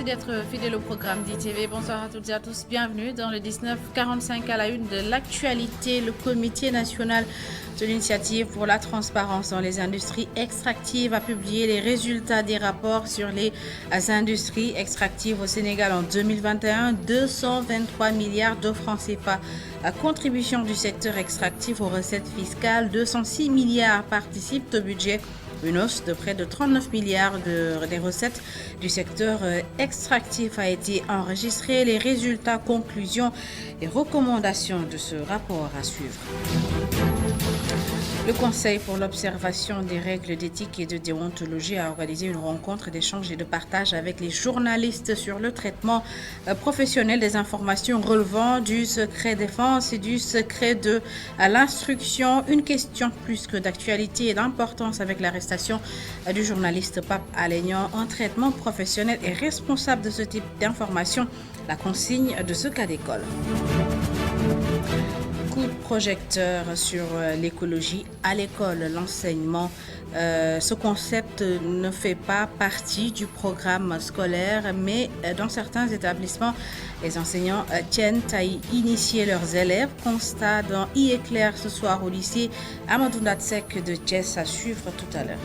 d'être fidèles au programme d'ITV. Bonsoir à toutes et à tous. Bienvenue dans le 1945 à la une de l'actualité. Le Comité national de l'initiative pour la transparence dans les industries extractives a publié les résultats des rapports sur les industries extractives au Sénégal en 2021. 223 milliards de francs CFA. La contribution du secteur extractif aux recettes fiscales. 206 milliards participent au budget. Une hausse de près de 39 milliards des recettes du secteur extractif a été enregistrée. Les résultats, conclusions et recommandations de ce rapport à suivre. Le Conseil pour l'observation des règles d'éthique et de déontologie a organisé une rencontre d'échange et de partage avec les journalistes sur le traitement professionnel des informations relevant du secret défense et du secret de l'instruction. Une question plus que d'actualité et d'importance avec l'arrestation du journaliste Pape Alé Niang. Un traitement professionnel et responsable de ce type d'information, la consigne de ce cas d'école. Coup de projecteur sur l'écologie à l'école, l'enseignement. Ce concept ne fait pas partie du programme scolaire, mais dans certains établissements, les enseignants tiennent à y initier leurs élèves. Constat dans I éclair ce soir au lycée Amadou Ndatsek de Thiès, à suivre tout à l'heure.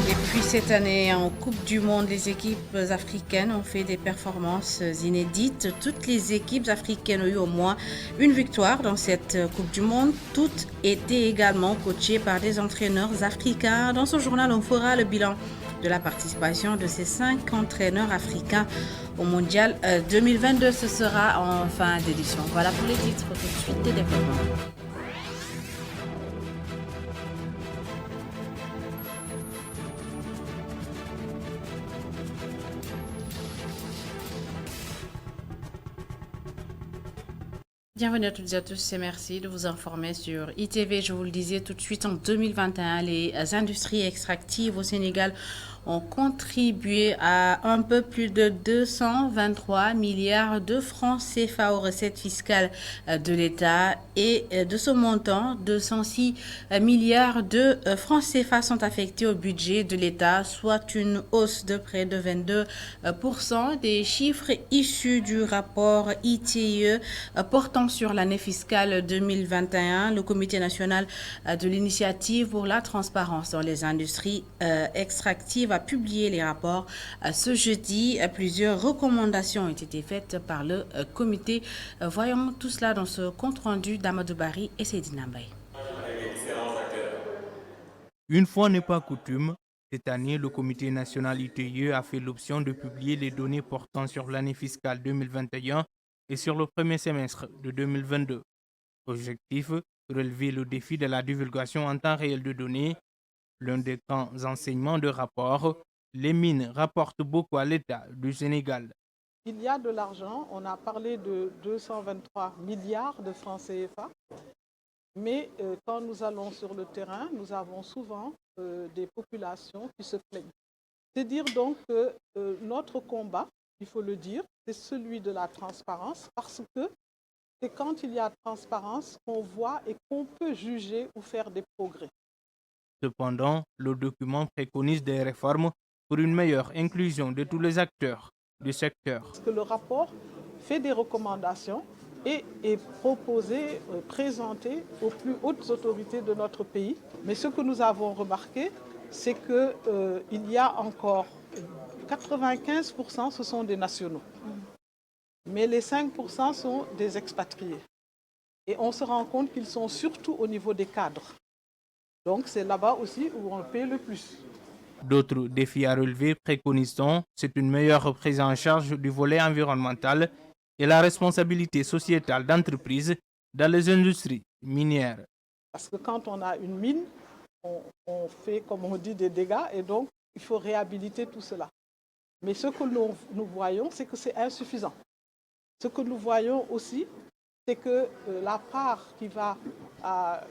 Et puis cette année, en Coupe du Monde, les équipes africaines ont fait des performances inédites. Toutes les équipes africaines ont eu au moins une victoire dans cette Coupe du Monde. Toutes étaient également coachées par des entraîneurs africains. Dans ce journal, on fera le bilan de la participation de ces 5 entraîneurs africains au Mondial 2022. Ce sera en fin d'édition. Voilà pour les titres. Tout de suite, des développements. Bienvenue à toutes et à tous et merci de vous informer sur ITV. Je vous le disais tout de suite, en 2021, les industries extractives au Sénégal ont contribué à un peu plus de 223 milliards de francs CFA aux recettes fiscales de l'État, et de ce montant, 206 milliards de francs CFA sont affectés au budget de l'État, soit une hausse de près de 22%. Des chiffres issus du rapport ITIE portant sur l'année fiscale 2021. Le Comité national de l'initiative pour la transparence dans les industries extractives a publié les rapports ce jeudi. Plusieurs recommandations ont été faites par le comité. Voyons tout cela dans ce compte-rendu d'Amadou Bari et Seydina Mbaye. Une fois n'est pas coutume, cette année, le Comité national ITIE a fait l'option de publier les données portant sur l'année fiscale 2021 et sur le premier semestre de 2022. Objectif, relever le défi de la divulgation en temps réel de données. L'un des grands enseignements de rapport, les mines rapportent beaucoup à l'État du Sénégal. Il y a de l'argent, on a parlé de 223 milliards de francs CFA, mais quand nous allons sur le terrain, nous avons souvent des populations qui se plaignent. C'est dire donc que notre combat, il faut le dire, c'est celui de la transparence, parce que c'est quand il y a transparence qu'on voit et qu'on peut juger ou faire des progrès. Cependant, le document préconise des réformes pour une meilleure inclusion de tous les acteurs du secteur. Parce que le rapport fait des recommandations et est proposé, présenté aux plus hautes autorités de notre pays. Mais ce que nous avons remarqué, c'est qu'il y a encore 95%, ce sont des nationaux. Mais les 5% sont des expatriés. Et on se rend compte qu'ils sont surtout au niveau des cadres. Donc c'est là-bas aussi où on paie le plus. D'autres défis à relever préconisant, c'est une meilleure prise en charge du volet environnemental et la responsabilité sociétale d'entreprises dans les industries minières. Parce que quand on a une mine, on fait, comme on dit, des dégâts, et donc il faut réhabiliter tout cela. Mais ce que nous voyons, c'est que c'est insuffisant. Ce que nous voyons aussi, c'est que la part qui va à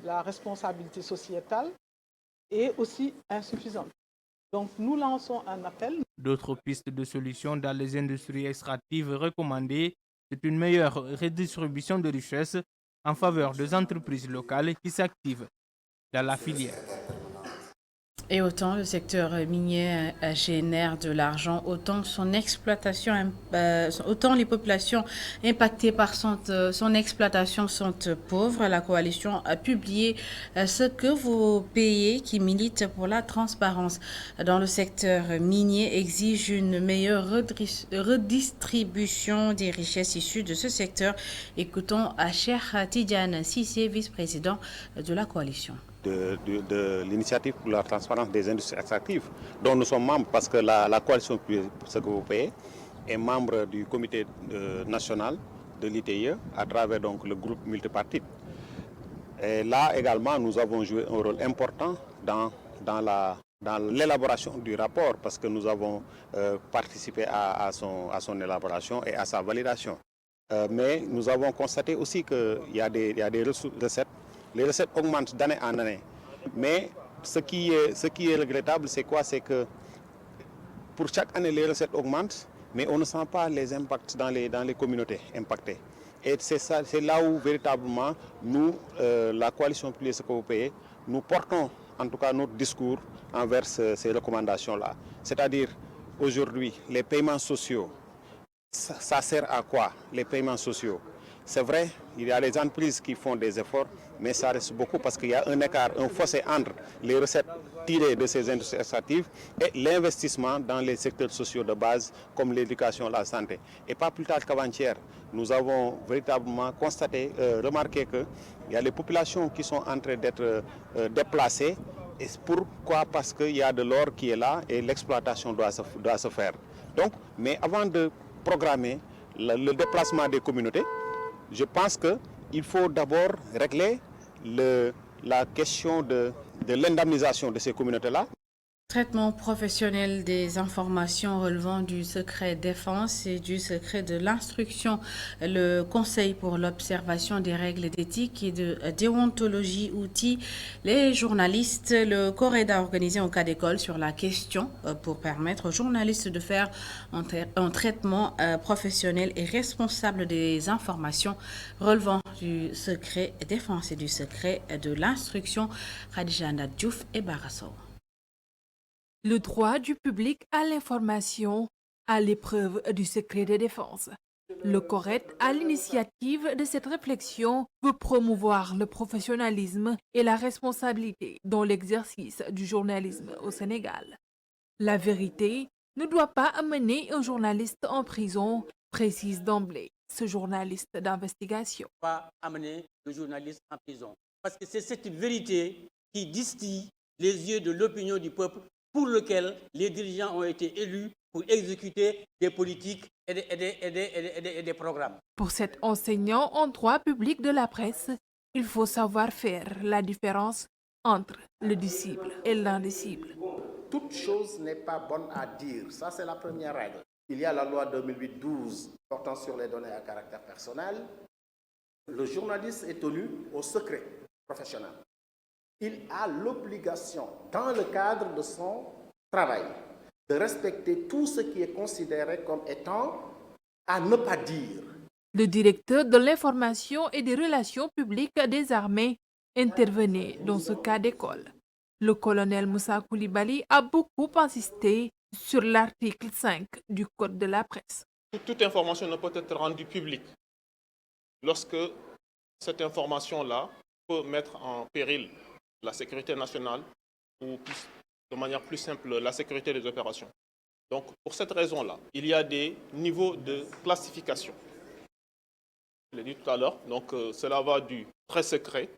la responsabilité sociétale est aussi insuffisante. Donc nous lançons un appel. D'autres pistes de solutions dans les industries extractives recommandées, c'est une meilleure redistribution de richesses en faveur des entreprises locales qui s'activent dans la filière. Et autant le secteur minier génère de l'argent, autant autant les populations impactées par son exploitation sont pauvres. La coalition a publié ce que vos pays qui militent pour la transparence dans le secteur minier exigent une meilleure redistribution des richesses issues de ce secteur. Écoutons Cheikh Tidiane Cissé, vice-président de la coalition. De l'initiative pour la transparence des industries extractives, dont nous sommes membres parce que la coalition Ce que vous payez est membre du comité national de l'ITIE à travers donc le groupe multipartite. Et là également, nous avons joué un rôle important dans l'élaboration du rapport parce que nous avons participé à son élaboration et à sa validation. Mais nous avons constaté aussi qu'il y a des recettes. Les recettes augmentent d'année en année. Mais ce qui est regrettable, c'est quoi? C'est que pour chaque année, les recettes augmentent, mais on ne sent pas les impacts dans les communautés impactées. Et c'est là où véritablement, nous, la coalition Plus Ce que vous payez, nous portons en tout cas notre discours envers ces recommandations-là. C'est-à-dire, aujourd'hui, les paiements sociaux, ça sert à quoi, les paiements sociaux? C'est vrai, il y a des entreprises qui font des efforts, mais ça reste beaucoup parce qu'il y a un écart, un fossé entre les recettes tirées de ces industries extractives et l'investissement dans les secteurs sociaux de base comme l'éducation, la santé. Et pas plus tard qu'avant-hier, nous avons véritablement constaté, remarqué qu'il y a les populations qui sont en train d'être déplacées. Et pourquoi? Parce qu'il y a de l'or qui est là et l'exploitation doit se faire. Donc, mais avant de programmer le déplacement des communautés, je pense qu'il faut d'abord régler la question de l'indemnisation de ces communautés-là. Traitement professionnel des informations relevant du secret défense et du secret de l'instruction. Le Conseil pour l'observation des règles d'éthique et de déontologie outille les journalistes. Le CORED a organisé un cas d'école sur la question pour permettre aux journalistes de faire un traitement professionnel et responsable des informations relevant du secret défense et du secret de l'instruction. Khadija Diouf et Barasso. Le droit du public à l'information à l'épreuve du secret de défense. Le CORED, à l'initiative de cette réflexion, veut promouvoir le professionnalisme et la responsabilité dans l'exercice du journalisme au Sénégal. La vérité ne doit pas amener un journaliste en prison, précise d'emblée ce journaliste d'investigation. Pas amener le journaliste en prison. Parce que c'est cette vérité qui distille les yeux de l'opinion du peuple pour lequel les dirigeants ont été élus pour exécuter des politiques et des programmes. Pour cet enseignant en droit public de la presse, il faut savoir faire la différence entre le disciple et l'indicible. Toute chose n'est pas bonne à dire, ça c'est la première règle. Il y a la loi 2008-12 portant sur les données à caractère personnel. Le journaliste est tenu au secret professionnel. Il a l'obligation, dans le cadre de son travail, de respecter tout ce qui est considéré comme étant à ne pas dire. Le directeur de l'information et des relations publiques des armées intervenait dans ce cas d'école. Le colonel Moussa Koulibaly a beaucoup insisté sur l'article 5 du Code de la presse. Toute information ne peut être rendue publique lorsque cette information-là peut mettre en péril la sécurité nationale ou de manière plus simple la sécurité des opérations. Donc pour cette raison-là, il y a des niveaux de classification. Je l'ai dit tout à l'heure, donc cela va du très secret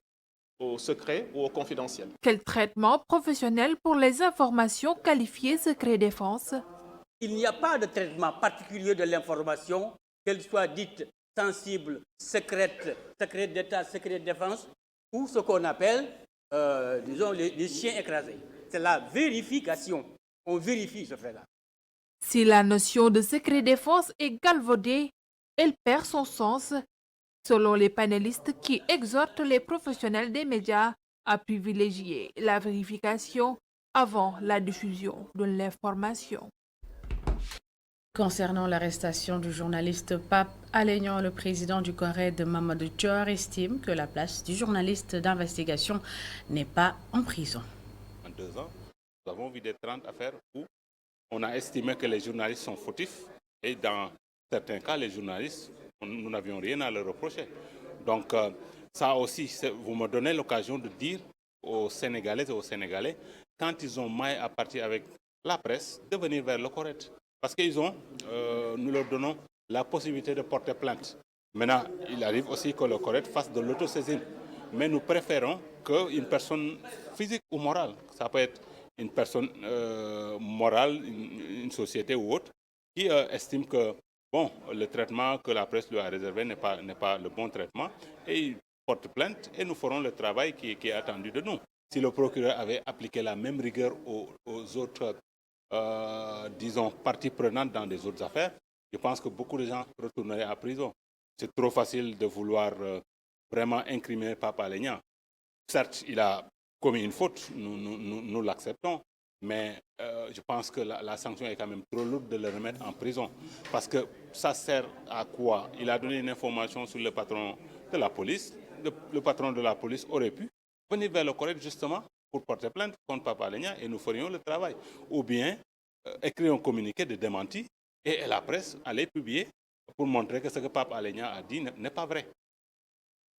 au secret ou au confidentiel. Quel traitement professionnel pour les informations qualifiées secret défense? Il n'y a pas de traitement particulier de l'information, qu'elle soit dite sensible, secrète, secret d'État, secret de défense, ou ce qu'on appelle disons, les chiens écrasés. C'est la vérification. On vérifie ce fait-là. Si la notion de secret défense est galvaudée, elle perd son sens, selon les panélistes qui exhortent les professionnels des médias à privilégier la vérification avant la diffusion de l'information. Concernant l'arrestation du journaliste Pape Alé-Niang, le président du CORED, Mamadou Thior, estime que la place du journaliste d'investigation n'est pas en prison. En 2 ans, Nous avons vu des 30 affaires où on a estimé que les journalistes sont fautifs et dans certains cas, les journalistes, nous n'avions rien à leur reprocher. Donc ça aussi, vous me donnez l'occasion de dire aux Sénégalaises et aux Sénégalais, quand ils ont maille à partir avec la presse, de venir vers le correct. Parce qu'ils ont, nous leur donnons la possibilité de porter plainte. Maintenant, il arrive aussi que le correct fasse de l'autosaisine. Mais nous préférons qu'une personne physique ou morale, ça peut être une personne morale, une société ou autre, qui estime que bon, le traitement que la presse lui a réservé n'est pas le bon traitement, et il porte plainte et nous ferons le travail qui est attendu de nous. Si le procureur avait appliqué la même rigueur aux autres, disons, parties prenantes dans des autres affaires, je pense que beaucoup de gens retourneraient à prison. C'est trop facile de vouloir vraiment incriminer Pape Alé Niang. Certes, il a commis une faute, nous l'acceptons, mais je pense que la sanction est quand même trop lourde de le remettre en prison. Parce que ça sert à quoi? Il a donné une information sur le patron de la police. Le patron de la police aurait pu venir vers le correct justement pour porter plainte contre Pape Alé Niang et nous ferions le travail. Ou bien écrire un communiqué de démenti et la presse allait publier pour montrer que ce que Pape Alé Niang a dit n'est pas vrai.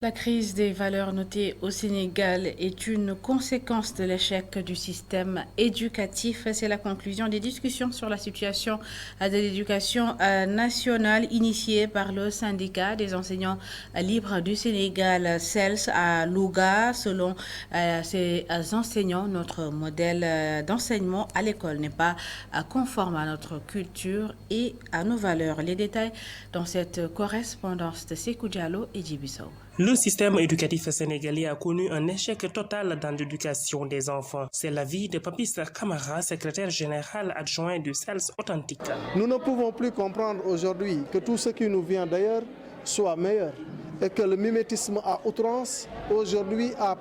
La crise des valeurs notées au Sénégal est une conséquence de l'échec du système éducatif. C'est la conclusion des discussions sur la situation de l'éducation nationale initiée par le syndicat des enseignants libres du Sénégal, CELS, à Louga. Selon ces enseignants, notre modèle d'enseignement à l'école n'est pas conforme à notre culture et à nos valeurs. Les détails dans cette correspondance de Sékou Diallo et Djibi Sow. Le système éducatif sénégalais a connu un échec total dans l'éducation des enfants. C'est l'avis de Papis Camara, secrétaire général adjoint du CELS Authentique. Nous ne pouvons plus comprendre aujourd'hui que tout ce qui nous vient d'ailleurs soit meilleur et que le mimétisme à outrance aujourd'hui a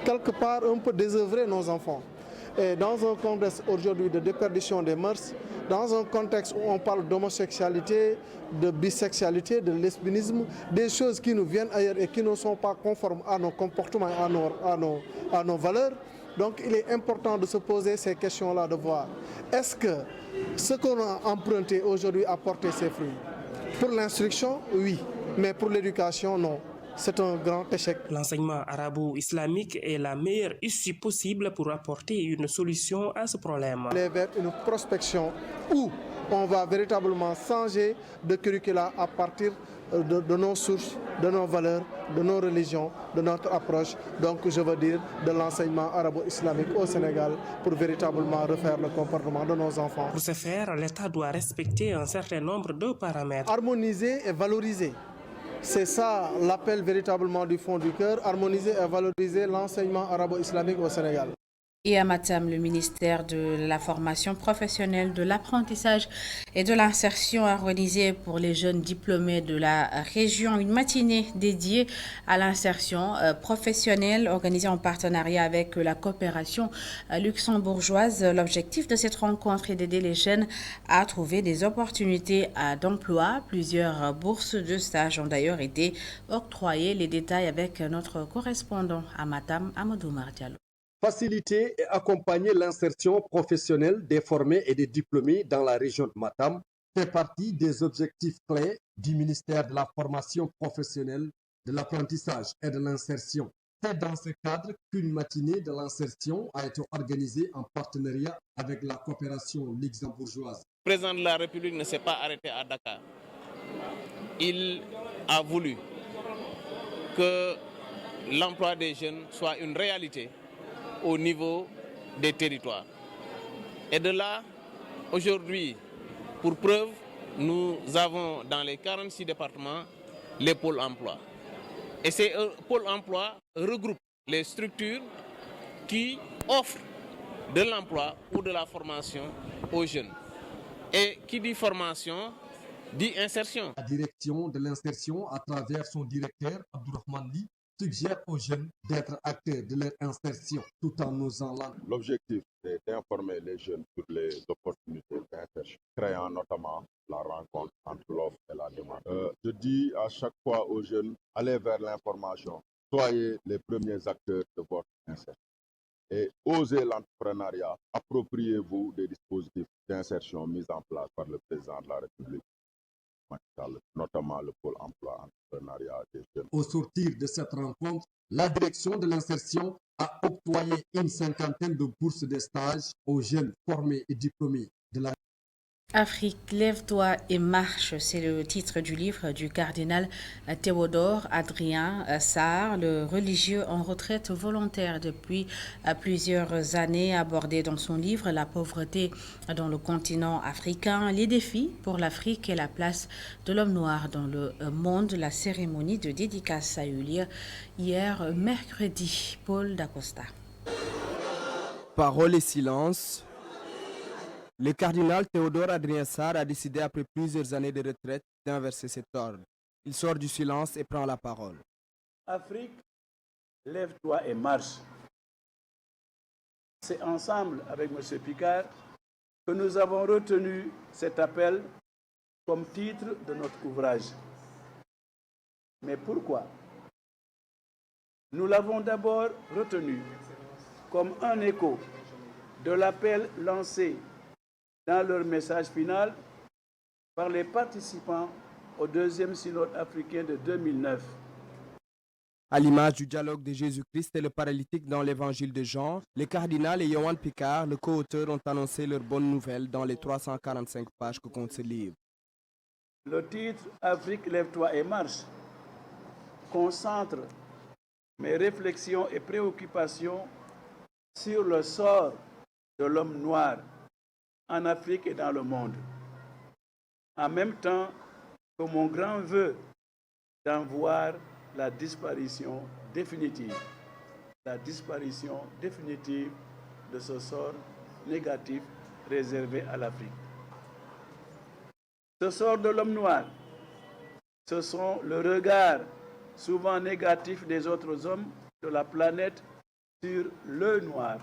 quelque part un peu désœuvré nos enfants. Et dans un contexte aujourd'hui de déperdition des mœurs, dans un contexte où on parle d'homosexualité, de bisexualité, de lesbianisme, des choses qui nous viennent ailleurs et qui ne sont pas conformes à nos comportements, à nos valeurs. Donc il est important de se poser ces questions-là, de voir est-ce que ce qu'on a emprunté aujourd'hui a porté ses fruits? Pour l'instruction, oui, mais pour l'éducation, non. C'est un grand échec. L'enseignement arabo-islamique est la meilleure issue possible pour apporter une solution à ce problème. Aller vers une prospection où on va véritablement changer de curricula à partir de nos sources, de nos valeurs, de nos religions, de notre approche. Donc je veux dire de l'enseignement arabo-islamique au Sénégal pour véritablement refaire le comportement de nos enfants. Pour ce faire, l'État doit respecter un certain nombre de paramètres. Harmoniser et valoriser. C'est ça l'appel véritablement du fond du cœur, harmoniser et valoriser l'enseignement arabo-islamique au Sénégal. Et à Matam, le ministère de la formation professionnelle, de l'apprentissage et de l'insertion a organisé pour les jeunes diplômés de la région une matinée dédiée à l'insertion professionnelle organisée en partenariat avec la coopération luxembourgeoise. L'objectif de cette rencontre est d'aider les jeunes à trouver des opportunités d'emploi. Plusieurs bourses de stage ont d'ailleurs été octroyées. Les détails avec notre correspondant à Matam, Amadou Mardialo. Faciliter et accompagner l'insertion professionnelle des formés et des diplômés dans la région de Matam fait partie des objectifs clés du ministère de la formation professionnelle, de l'apprentissage et de l'insertion. C'est dans ce cadre qu'une matinée de l'insertion a été organisée en partenariat avec la coopération luxembourgeoise. Le président de la République ne s'est pas arrêté à Dakar. Il a voulu que l'emploi des jeunes soit une réalité au niveau des territoires. Et de là, aujourd'hui, pour preuve, nous avons dans les 46 départements les pôles emploi. Et ces pôles emploi regroupent les structures qui offrent de l'emploi ou de la formation aux jeunes. Et qui dit formation, dit insertion. La direction de l'insertion, à travers son directeur, Abdourahmane Ly, suggère aux jeunes d'être acteurs de leur insertion tout en osant langue. L'objectif est d'informer les jeunes sur les opportunités d'insertion, créant notamment la rencontre entre l'offre et la demande. Je dis à chaque fois aux jeunes, allez vers l'information, soyez les premiers acteurs de votre insertion. et osez l'entrepreneuriat. Appropriez-vous des dispositifs d'insertion mis en place par le président de la République, notamment le pôle emploi entrepreneuriat des jeunes. Au sortir de cette rencontre, la direction de l'insertion a octroyé une 50aine de bourses de stage aux jeunes formés et diplômés de la Afrique, lève-toi et marche, c'est le titre du livre du cardinal Théodore Adrien Sarr, le religieux en retraite volontaire depuis plusieurs années, abordé dans son livre La pauvreté dans le continent africain, les défis pour l'Afrique et la place de l'homme noir dans le monde. La cérémonie de dédicace a eu lieu hier mercredi. Paul Dacosta. Parole et silence. Le cardinal Théodore Adrien Sarr a décidé, après plusieurs années de retraite, d'inverser cet ordre. Il sort du silence et prend la parole. Afrique, lève-toi et marche. C'est ensemble avec M. Picard que nous avons retenu cet appel comme titre de notre ouvrage. Mais pourquoi? Nous l'avons d'abord retenu comme un écho de l'appel lancé dans leur message final par les participants au deuxième synode africain de 2009. À l'image du dialogue de Jésus-Christ et le paralytique dans l'évangile de Jean, les cardinals et Yohan Picard, le co-auteur, ont annoncé leur bonne nouvelle dans les 345 pages que compte ce livre. Le titre « Afrique, lève-toi et marche » concentre mes réflexions et préoccupations sur le sort de l'homme noir en Afrique et dans le monde, en même temps que mon grand vœu d'en voir la disparition définitive de ce sort négatif réservé à l'Afrique. Ce sort de l'homme noir, ce sont le regard souvent négatif des autres hommes de la planète sur le noir.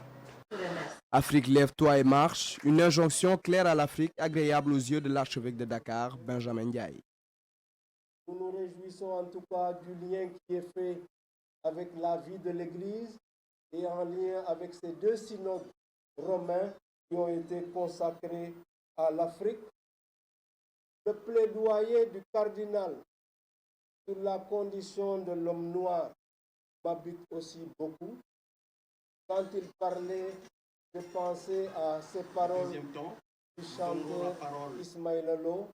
Afrique, lève-toi et marche, une injonction claire à l'Afrique, agréable aux yeux de l'archevêque de Dakar, Benjamin Ndiaye. Nous nous réjouissons en tout cas du lien qui est fait avec la vie de l'Église et en lien avec ces deux synodes romains qui ont été consacrés à l'Afrique. Le plaidoyer du cardinal sur la condition de l'homme noir m'habite aussi beaucoup. Quand il parlait, je pensais à ces paroles du chanteur Ismaïla Lo.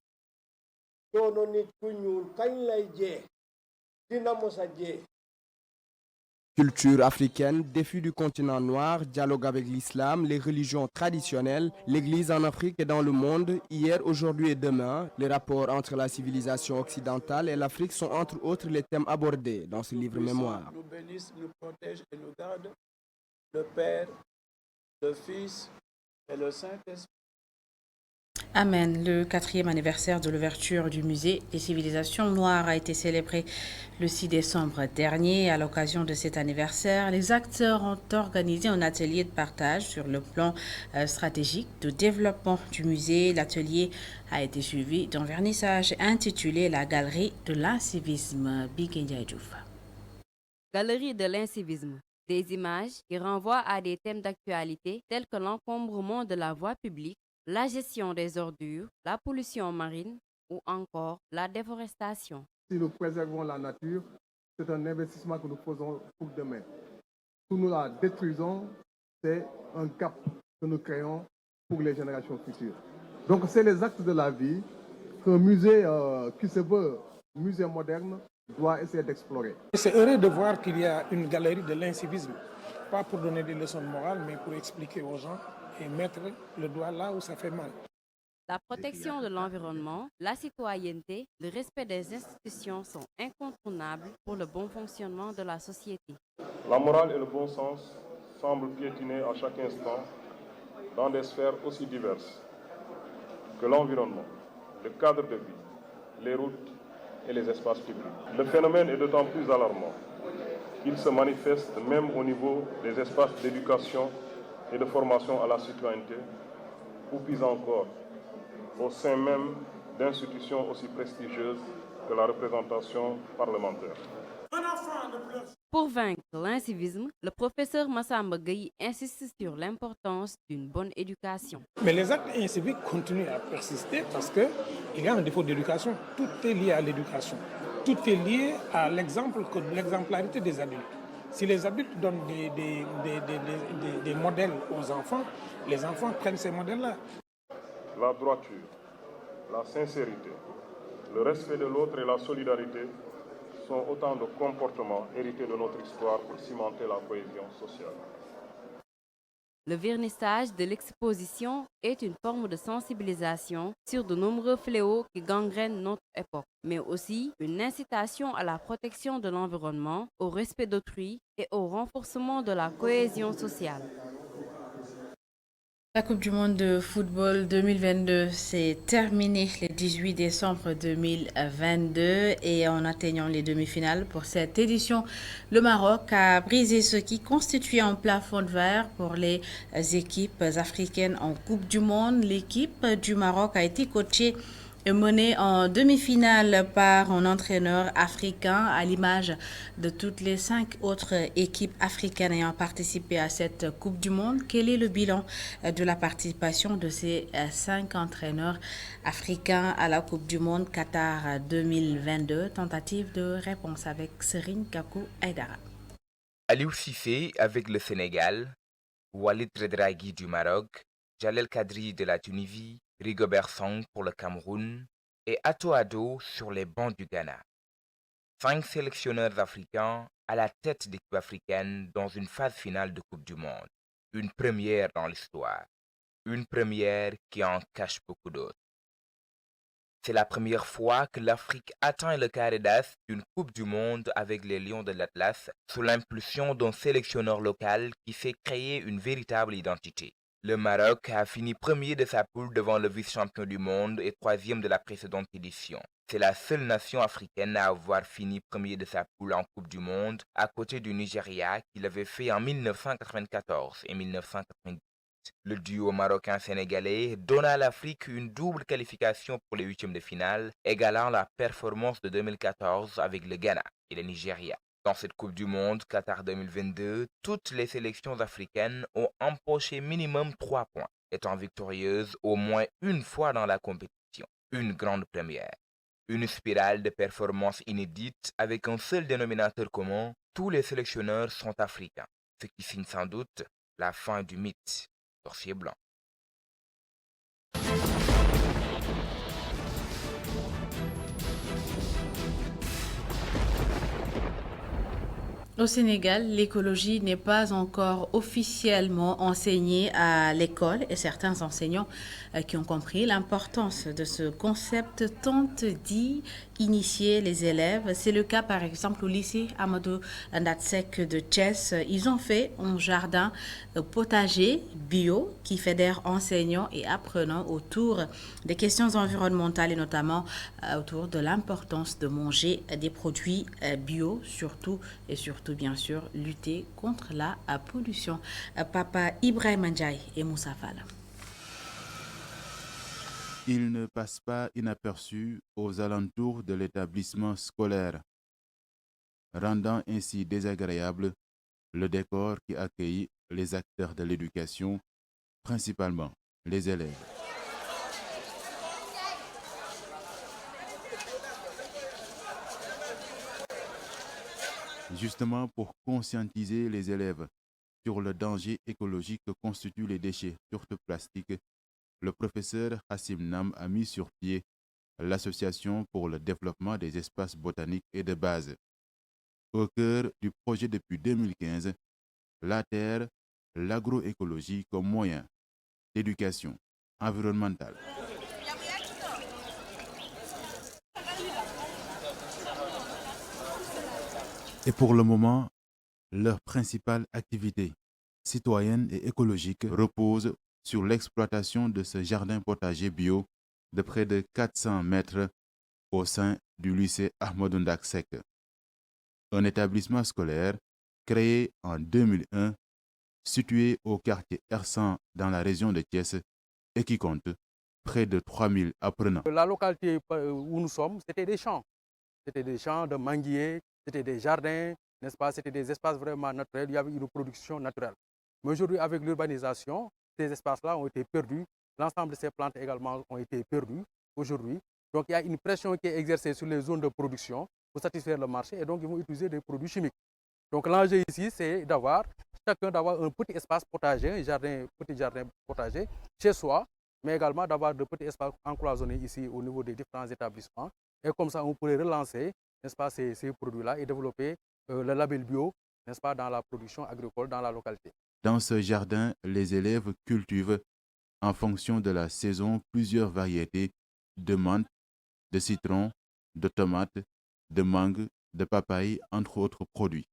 Culture africaine, défi du continent noir, dialogue avec l'islam, les religions traditionnelles, l'Église en Afrique et dans le monde, hier, aujourd'hui et demain, les rapports entre la civilisation occidentale et l'Afrique sont entre autres les thèmes abordés dans ce livre mémoire. Nous bénisse, nous protège et nous garde, le Père, le Fils et le Saint-Esprit. Amen. Le 4e anniversaire de l'ouverture du musée des civilisations noires a été célébré le 6 décembre dernier. À l'occasion de cet anniversaire, les acteurs ont organisé un atelier de partage sur le plan stratégique de développement du musée. L'atelier a été suivi d'un vernissage intitulé La Galerie de l'incivisme. Galerie de l'incivisme. Des images qui renvoient à des thèmes d'actualité tels que l'encombrement de la voie publique, la gestion des ordures, la pollution marine ou encore la déforestation. Si nous préservons la nature, c'est un investissement que nous faisons pour demain. Si nous la détruisons, c'est un cap que nous créons pour les générations futures. Donc c'est les actes de la vie qu'un musée qui se veut musée moderne doit essayer d'explorer. C'est heureux de voir qu'il y a une galerie de l'incivisme, pas pour donner des leçons de morale, mais pour expliquer aux gens et mettre le doigt là où ça fait mal. La protection de l'environnement, la citoyenneté, le respect des institutions sont incontournables pour le bon fonctionnement de la société. La morale et le bon sens semblent piétiner à chaque instant dans des sphères aussi diverses que l'environnement, le cadre de vie, les routes et les espaces publics. Le phénomène est d'autant plus alarmant qu'il se manifeste même au niveau des espaces d'éducation et de formation à la citoyenneté, ou plus encore, au sein même d'institutions aussi prestigieuses que la représentation parlementaire. Pour vaincre l'incivisme, le professeur Massamba Gueye insiste sur l'importance d'une bonne éducation. Mais les actes inciviques continuent à persister parce qu'il y a un défaut d'éducation. Tout est lié à l'éducation. Tout est lié à l'exemplarité des adultes. Si les adultes donnent des modèles aux enfants, les enfants prennent ces modèles-là. La droiture, la sincérité, le respect de l'autre et la solidarité sont autant de comportements hérités de notre histoire pour cimenter la cohésion sociale. Le vernissage de l'exposition est une forme de sensibilisation sur de nombreux fléaux qui gangrènent notre époque, mais aussi une incitation à la protection de l'environnement, au respect d'autrui et au renforcement de la cohésion sociale. La Coupe du monde de football 2022 s'est terminée le 18 décembre 2022 et en atteignant les demi-finales pour cette édition, le Maroc a brisé ce qui constitue un plafond de verre pour les équipes africaines en Coupe du monde. L'équipe du Maroc a été coachée et menée en demi-finale par un entraîneur africain à l'image de toutes les 5 autres équipes africaines ayant participé à cette Coupe du Monde. Quel est le bilan de la participation de ces 5 entraîneurs africains à la Coupe du Monde Qatar 2022? Tentative de réponse avec Serine Kakou Aïdara. Aliou Cissé avec le Sénégal, Walid Regragui du Maroc, Jalel Kadri de la Tunisie, Rigobert Song pour le Cameroun et Ato Ado sur les bancs du Ghana. 5 sélectionneurs africains à la tête d'équipe africaine dans une phase finale de Coupe du Monde. Une première dans l'histoire. Une première qui en cache beaucoup d'autres. C'est la première fois que l'Afrique atteint le carré d'as d'une Coupe du Monde avec les Lions de l'Atlas sous l'impulsion d'un sélectionneur local qui s'est créé une véritable identité. Le Maroc a fini premier de sa poule devant le vice-champion du monde et 3e de la précédente édition. C'est la seule nation africaine à avoir fini premier de sa poule en Coupe du Monde, à côté du Nigeria qui l'avait fait en 1994 et 1998. Le duo marocain-sénégalais donne à l'Afrique une double qualification pour les 8e de finale, égalant la performance de 2014 avec le Ghana et le Nigeria. Dans cette Coupe du Monde Qatar 2022, toutes les sélections africaines ont empoché minimum 3 points, étant victorieuses au moins une fois dans la compétition. Une grande première. Une spirale de performances inédites avec un seul dénominateur commun, tous les sélectionneurs sont africains, ce qui signe sans doute la fin du mythe sorcier blanc. Au Sénégal, l'écologie n'est pas encore officiellement enseignée à l'école et certains enseignants qui ont compris l'importance de ce concept tentent d'y initier les élèves. C'est le cas par exemple au lycée Amadou Ndatsek de Thiès. Ils ont fait un jardin potager bio qui fédère enseignants et apprenants autour des questions environnementales et notamment autour de l'importance de manger des produits bio, surtout bien sûr lutter contre la pollution. Papa Ibrahim Ndiaye et Moussa Fall. Il ne passe pas inaperçu aux alentours de l'établissement scolaire, rendant ainsi désagréable le décor qui accueille les acteurs de l'éducation, principalement les élèves. Justement pour conscientiser les élèves sur le danger écologique que constituent les déchets, surtout plastiques, le professeur Hassim Nam a mis sur pied l'Association pour le développement des espaces botaniques et de base. Au cœur du projet depuis 2015, la terre, l'agroécologie comme moyen d'éducation environnementale. Et pour le moment, leur principale activité citoyenne et écologique repose sur l'exploitation de ce jardin potager bio de près de 400 mètres au sein du lycée Ahmadou Ndaksek, un établissement scolaire créé en 2001, situé au quartier R100 dans la région de Thiès et qui compte près de 3000 apprenants. La localité où nous sommes, c'était des champs de manguiers, c'était des jardins, n'est-ce pas, c'était des espaces vraiment naturels, il y avait une production naturelle. Mais aujourd'hui, avec l'urbanisation, ces espaces-là ont été perdus, l'ensemble de ces plantes également ont été perdues aujourd'hui. Donc il y a une pression qui est exercée sur les zones de production pour satisfaire le marché et donc ils vont utiliser des produits chimiques. Donc l'enjeu ici, c'est d'avoir un petit espace potager, petit jardin potager chez soi, mais également d'avoir de petits espaces encloisonnés ici au niveau des différents établissements. Et comme ça, on pourrait relancer, n'est-ce pas, ces produits-là et développer le label bio, n'est-ce pas, dans la production agricole dans la localité. Dans ce jardin, les élèves cultivent, en fonction de la saison, plusieurs variétés de menthe, de citron, de tomates, de mangue, de papaye, entre autres produits.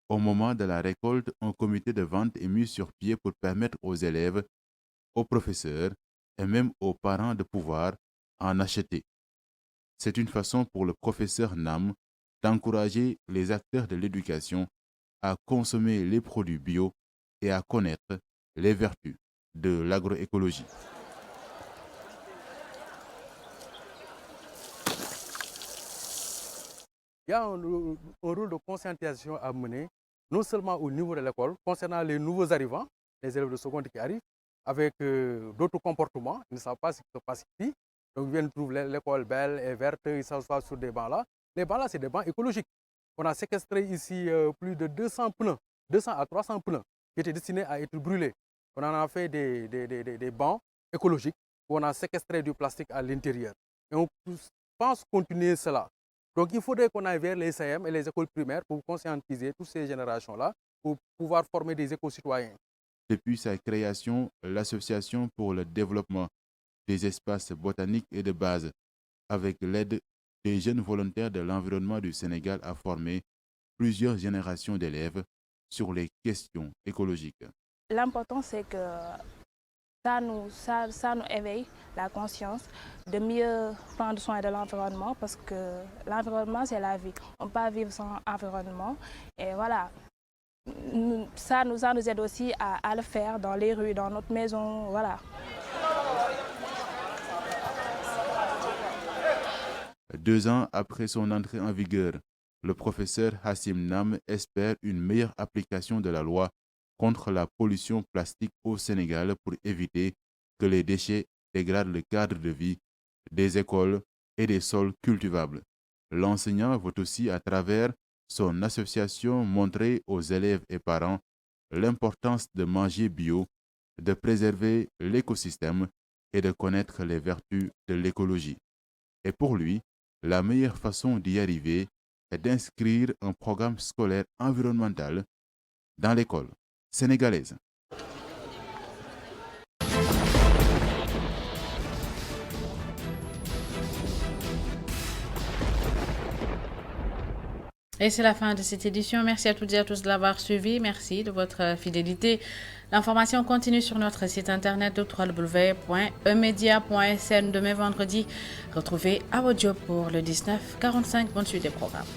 Au moment de la récolte, un comité de vente est mis sur pied pour permettre aux élèves, aux professeurs et même aux parents de pouvoir en acheter. C'est une façon pour le professeur Nam d'encourager les acteurs de l'éducation à consommer les produits bio et à connaître les vertus de l'agroécologie. Il y a un rôle de conscientisation à mener, non seulement au niveau de l'école, concernant les nouveaux arrivants, les élèves de seconde qui arrivent, avec d'autres comportements, ils ne savent pas ce qui se passe ici. Donc ils viennent trouver l'école belle et verte, ils s'assoient sur des bancs là. Les bancs là, c'est des bancs écologiques. On a séquestré ici plus de 200 pneus, 200 à 300 pneus qui étaient destinés à être brûlés. On en a fait des bancs écologiques où on a séquestré du plastique à l'intérieur. Et on pense continuer cela. Donc il faudrait qu'on aille vers les CM et les écoles primaires pour conscientiser toutes ces générations-là, pour pouvoir former des éco-citoyens. Depuis sa création, l'Association pour le développement des espaces botaniques et de base, avec l'aide des jeunes volontaires de l'environnement du Sénégal, a formé plusieurs générations d'élèves sur les questions écologiques. L'important, c'est que ça nous éveille la conscience de mieux prendre soin de l'environnement parce que l'environnement, c'est la vie. On ne peut pas vivre sans environnement. Et voilà, ça nous aide aussi à le faire dans les rues, dans notre maison, voilà. Deux ans après son entrée en vigueur, le professeur Hassim Nam espère une meilleure application de la loi contre la pollution plastique au Sénégal pour éviter que les déchets dégradent le cadre de vie des écoles et des sols cultivables. L'enseignant veut aussi, à travers son association, montrer aux élèves et parents l'importance de manger bio, de préserver l'écosystème et de connaître les vertus de l'écologie. Et pour lui, la meilleure façon d'y arriver est d'inscrire un programme scolaire environnemental dans l'école sénégalaise. Et c'est la fin de cette édition. Merci à toutes et à tous de l'avoir suivi. Merci de votre fidélité. L'information continue sur notre site internet www.emedia.sn. Demain vendredi, retrouvez Awodio pour le 19:45. Bonne suite des programmes.